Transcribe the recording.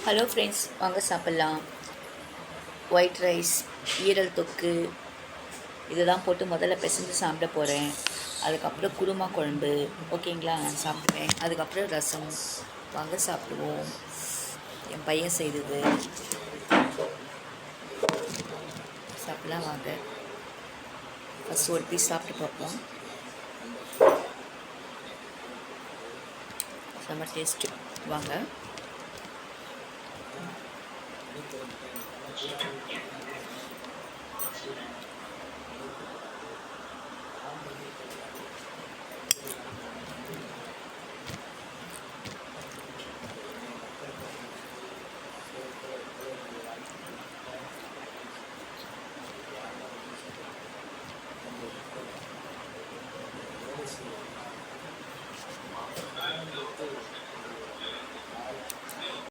Hello friends, வாங்க சாப்பிட்லாம். White rice, ஈரல் தொக்கு இதுதான் போட்டு முதல்ல பிசைஞ்சு சாப்பிட போகிறேன். அதுக்கப்புறம் குருமா குழம்பு, ஓகேங்களா, நான் சாப்பிடுவேன். அதுக்கப்புறம் ரசம். வாங்க சாப்பிடுவோம். என் பையன் செய்தது. சாப்பிட்லாம் வாங்க. ஃபஸ்ட் ஒரு பீஸ் சாப்பிட்டு பார்ப்போம். செம்ம டேஸ்ட்டு. வாங்க.